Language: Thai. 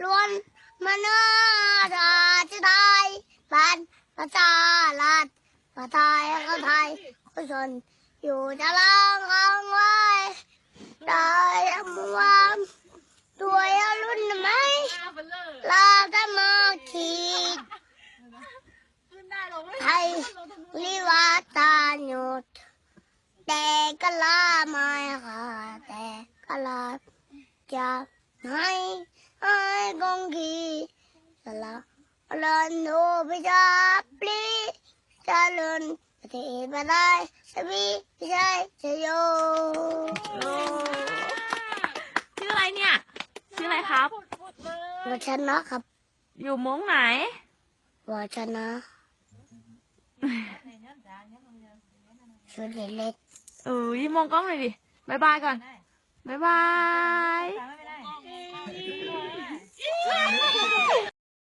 ล้วนมโนราชไทยบ้านประชาราชประไทยก็ไทยกุศลอยู่จะร้องเอาไว้ได้ยังวามตัวอรุ่นไหมลากันมาขีดไทยลิวาตาหยุดแต่ก็ลาไม่ค่ะแต่ก็ลาจะให้กงกีสละเลินโนพิจาปลีจะเลินประเทศมาได้สวีพิชัยชโย ชื่ออะไรเนี่ย ชื่ออะไรครับ วัชนะครับ อยู่มงไหน วัชนะชุดเล็ก มองกล้องหน่อยดิ บ๊ายบายก่อน บ๊ายบาย